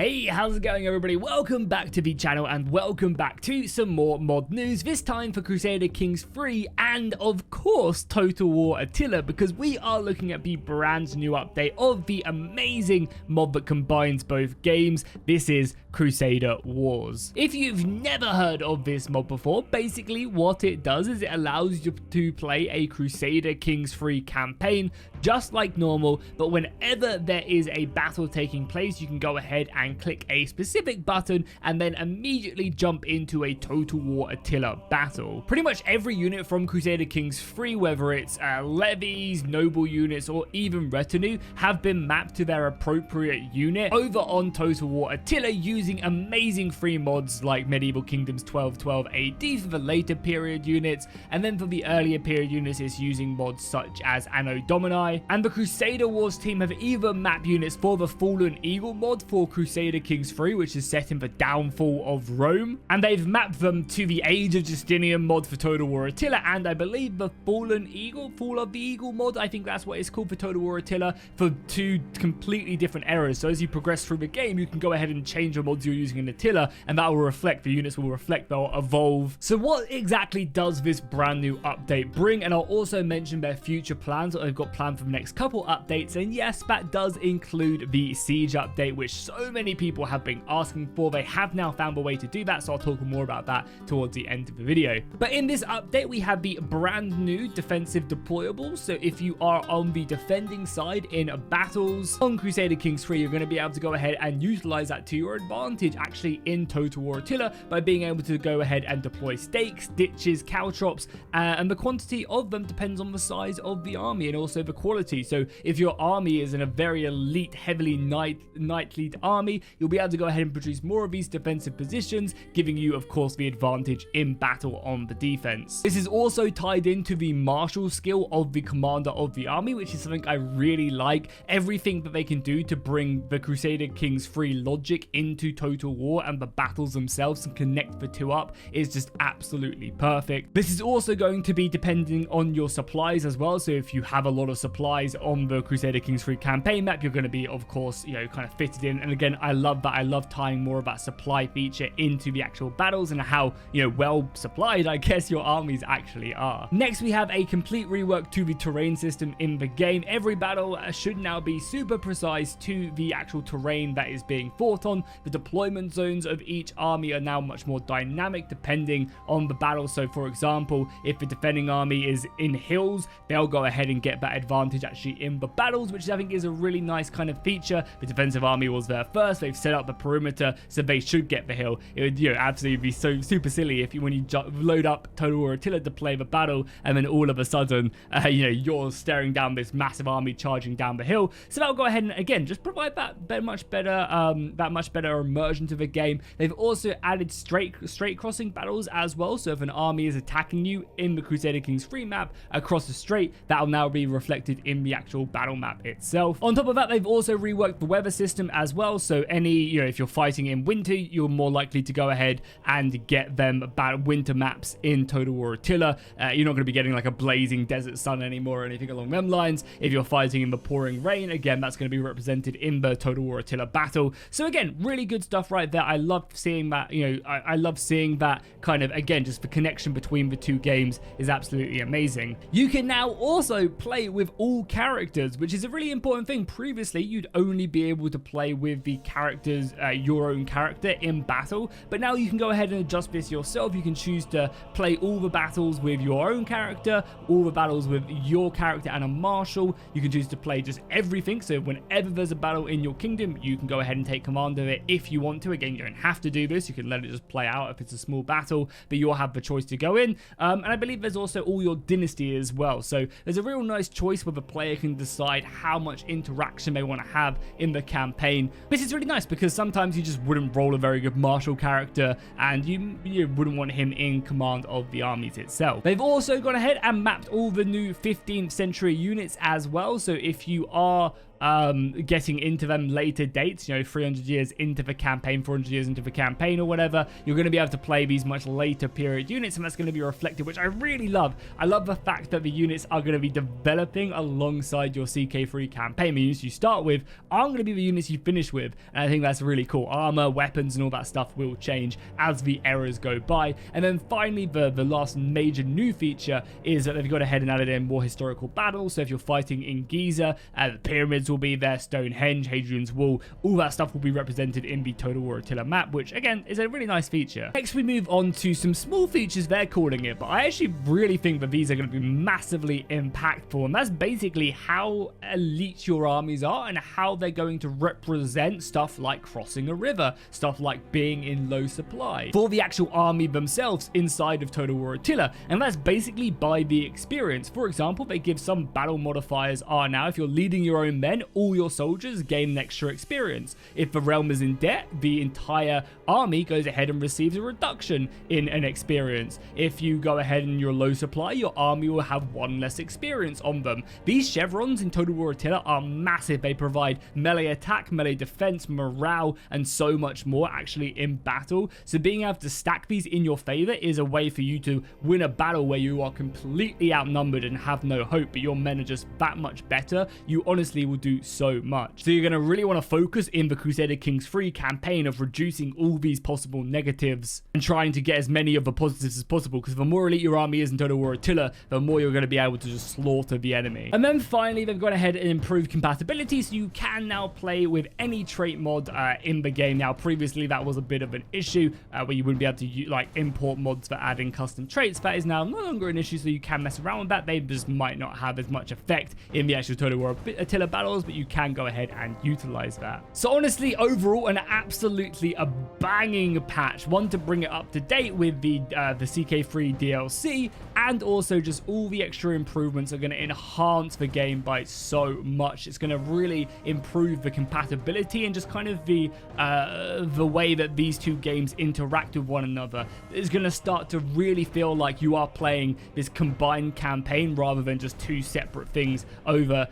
Hey, how's it going everybody? Welcome back to the channel and welcome back to some more mod news, this time for Crusader Kings 3 and of course Total War Atilla, because we are looking at the brand new update of the amazing mod that combines both games. This is Crusader Wars. If you've never heard of this mod before, basically what it does is it allows you to play a Crusader Kings 3 campaign just like normal, but whenever there is a battle taking place, you can go ahead and click a specific button and then immediately jump into a Total War Atilla battle. Pretty much every unit from Crusader Kings 3, whether it's levies, noble units, or even retinue, have been mapped to their appropriate unit over on Total War Atilla using amazing free mods like Medieval Kingdoms 1212 AD for the later period units, and then for the earlier period units it's using mods such as Anno Domini. And the Crusader Wars team have either mapped units for the Fallen Eagle mod for Crusader Kings 3, which is set in the downfall of Rome, and they've mapped them to the Age of Justinian mod for Total War Atilla, and I believe the Fallen Eagle, Fall of the Eagle mod, I think that's what it's called for Total War Attila, for two completely different eras. So as you progress through the game, you can go ahead and change the mods you're using in Attila, and that will reflect, the units will reflect, they'll evolve. So what exactly does this brand new update bring? And I'll also mention their future plans that they've got planned for the next couple updates, and yes, that does include the Siege update, which so many people have been asking for. They have now found a way to do that, so I'll talk more about that towards the end of the video. But in this update, we have the brand new defensive deployables. So if you are on the defending side in battles on Crusader Kings 3, you're going to be able to go ahead and utilize that to your advantage actually in Total War Attila by being able to go ahead and deploy stakes, ditches, caltrops, and the quantity of them depends on the size of the army and also the quality. So if your army is in a very elite, heavily knight-lead army, you'll be able to go ahead and produce more of these defensive positions, giving you, of course, the advantage in battle on the defense. This is also tied into the martial skill of the commander of the army, which is something I really like. Everything that they can do to bring the Crusader Kings 3 logic into Total War and the battles themselves and connect the two up is just absolutely perfect. This is also going to be depending on your supplies as well. So if you have a lot of supplies on the Crusader Kings 3 campaign map, you're going to be, of course, kind of fitted in. And again, I love that. I love tying more of that supply feature into the actual battles and how, well supplied, I guess, your armies actually are. Next, we have a complete rework to the terrain system in the game. Every battle should now be super precise to the actual terrain that is being fought on. The deployment zones of each army are now much more dynamic depending on the battle. So for example, if the defending army is in hills, they'll go ahead and get that advantage actually in the battles, which I think is a really nice kind of feature. The defensive army was there first, they've set up the perimeter, so they should get the hill. It would absolutely be so super silly if when you load up Total War Attila to play the battle and then all of a sudden you're staring down this massive army charging down the hill. So that'll go ahead and again just provide that much better immersion to the game. They've also added straight crossing battles as well, so if an army is attacking you in the Crusader Kings 3 map across the strait, that'll now be reflected in the actual battle map itself. On top of that, they've also reworked the weather system as well, so if you're fighting in winter, you're more likely to go ahead and get them winter maps in Total War Attila. You're not going to be getting like a blazing desert sun anymore or anything along them lines. If you're fighting in the pouring rain, again, that's going to be represented in the Total War Attila battle. So again, really good stuff right there. I love seeing that, I love seeing that kind of, again, just the connection between the two games is absolutely amazing. You can now also play with all characters, which is a really important thing. Previously, you'd only be able to play with the characters, your own character in battle, but now you can go ahead and adjust this yourself. You can choose to play all the battles with your own character, all the battles with your character and a marshal. You can choose to play just everything, so whenever there's a battle in your kingdom, you can go ahead and take command of it if you want to. Again, you don't have to do this. You can let it just play out if it's a small battle, but you'll have the choice to go in. And I believe there's also all your dynasty as well, so there's a real nice choice where the player can decide how much interaction they want to have in the campaign. This is really nice because sometimes you just wouldn't roll a very good martial character and you wouldn't want him in command of the armies itself. They've also gone ahead and mapped all the new 15th century units as well, so if you are getting into them later dates, 300 years into the campaign, 400 years into the campaign or whatever, you're going to be able to play these much later period units, and that's going to be reflected, which I really love. I love the fact that the units are going to be developing alongside your CK3 campaign. The units you start with aren't going to be the units you finish with, and I think that's really cool. Armor, weapons, and all that stuff will change as the eras go by. And then finally, the last major new feature is that they've gone ahead and added in more historical battles. So if you're fighting in Giza, the pyramids will be there, Stonehenge, Hadrian's Wall, all that stuff will be represented in the Total War Atilla map, which again is a really nice feature. Next we move on to some small features they're calling it, but I actually really think that these are going to be massively impactful, and that's basically how elite your armies are and how they're going to represent stuff like crossing a river, stuff like being in low supply for the actual army themselves inside of Total War Atilla, and that's basically by the experience. For example, they give some battle modifiers are now, if you're leading your own men, all your soldiers gain an extra experience. If the realm is in debt, the entire army goes ahead and receives a reduction in an experience. If you go ahead and you're low supply, your army will have one less experience on them. These chevrons in Total War Atilla are massive. They provide melee attack, melee defense, morale, and so much more actually in battle. So being able to stack these in your favor is a way for you to win a battle where you are completely outnumbered and have no hope, but your men are just that much better. You honestly will do so much. So you're going to really want to focus in the Crusader Kings 3 campaign of reducing all these possible negatives and trying to get as many of the positives as possible, because the more elite your army is in Total War Attila, the more you're going to be able to just slaughter the enemy. And then finally, they've gone ahead and improved compatibility, so you can now play with any trait mod in the game. Now previously that was a bit of an issue where you wouldn't be able to import mods for adding custom traits. That is now no longer an issue, so you can mess around with that. They just might not have as much effect in the actual Total War Attila battles, but you can go ahead and utilize that. So honestly, overall, an absolutely a banging patch, one to bring it up to date with the CK3 DLC, and also just all the extra improvements are going to enhance the game by so much. It's going to really improve the compatibility and just kind of the way that these two games interact with one another. It's going to start to really feel like you are playing this combined campaign rather than just two separate things over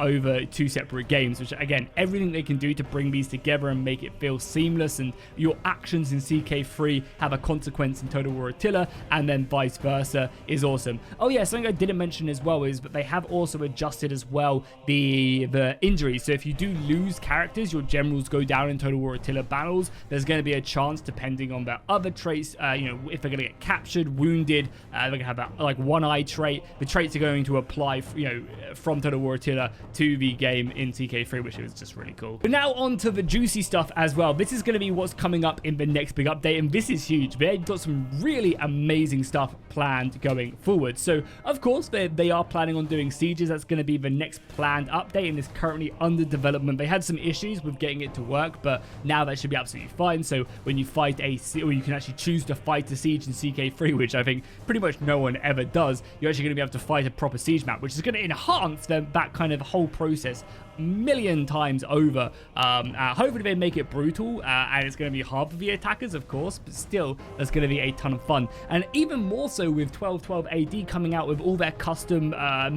over two separate games, which again, everything they can do to bring these together and make it feel seamless, and your actions in CK3 have a consequence in Total War Attila, and then vice versa, is awesome. Oh yeah, something I didn't mention as well is that they have also adjusted as well the injuries. So if you do lose characters, your generals go down in Total War Attila battles, there's going to be a chance, depending on their other traits, if they're going to get captured, wounded, they're going to have that one eye trait. The traits are going to apply from Total War Attila to the game in CK3, which is just really cool. But now on to the juicy stuff as well. This is going to be what's coming up in the next big update, and this is huge. They've got some really amazing stuff planned going forward. So of course they are planning on doing sieges. That's going to be the next planned update, and it's currently under development. They had some issues with getting it to work, but now that should be absolutely fine. So when you fight or you can actually choose to fight a siege in CK3, which I think pretty much no one ever does, you're actually going to be able to fight a proper siege map, which is going to enhance that kind of whole process million times over. Hopefully they make it brutal, and it's going to be hard for the attackers, of course, but still there's going to be a ton of fun. And even more so with 1212 AD coming out with all their custom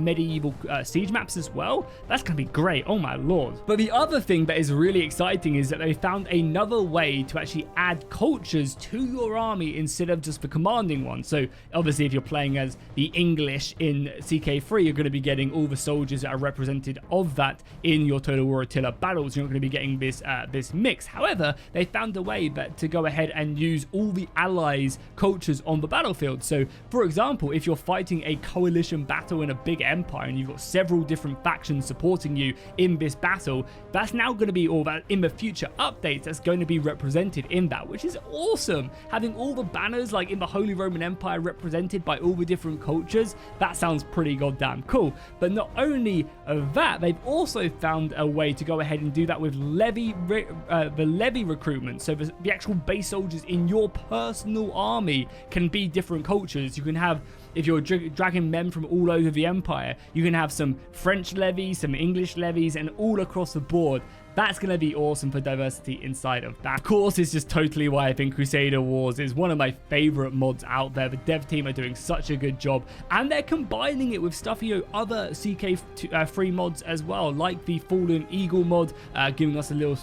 medieval siege maps as well. That's going to be great. Oh my lord. But the other thing that is really exciting is that they found another way to actually add cultures to your army instead of just the commanding one. So obviously if you're playing as the English in CK3, you're going to be getting all the soldiers that are represented of that in your Total War Attila battles. You're not going to be getting this mix. However, they found a way to go ahead and use all the allies' cultures on the battlefield. So, for example, if you're fighting a coalition battle in a big empire and you've got several different factions supporting you in this battle, that's now going to be all that in the future updates that's going to be represented in that, which is awesome. Having all the banners like in the Holy Roman Empire represented by all the different cultures, that sounds pretty goddamn cool. But not only that, they've also found a way to go ahead and do that with the levy recruitment. So the actual base soldiers in your personal army can be different cultures. You can have, if you're dragging men from all over the empire, you can have some French levies, some English levies, and all across the board. that's going to be awesome for diversity inside of that. Of course, it's just totally why I think Crusader Wars is one of my favorite mods out there. The dev team are doing such a good job, and they're combining it with stuff, other CK3 mods as well, like the Fallen Eagle mod, giving us a little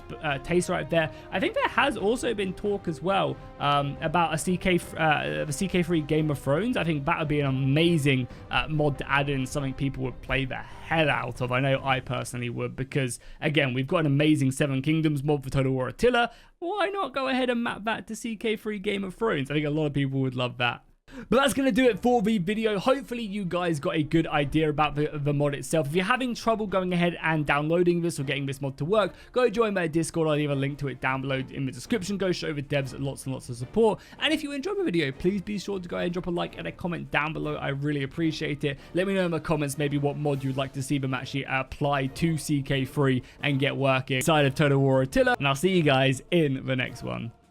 taste right there. I think there has also been talk as well about a CK3 Game of Thrones. I think that would be an amazing mod to add in, something people would play the hell out of. I know I personally would, because again, we've got an amazing Seven Kingdoms mod for Total War Atilla. Why not go ahead and map that to CK3 Game of Thrones? I think a lot of people would love that. But that's going to do it for the video. Hopefully you guys got a good idea about the mod itself. If you're having trouble going ahead and downloading this or getting this mod to work, go join my Discord. I'll leave a link to it down below in the description. Go show the devs lots and lots of support. And if you enjoyed the video, please be sure to go ahead and drop a like and a comment down below. I really appreciate it. Let me know in the comments maybe what mod you'd like to see them actually apply to CK3 and get working inside of Total War Atilla. And I'll see you guys in the next one.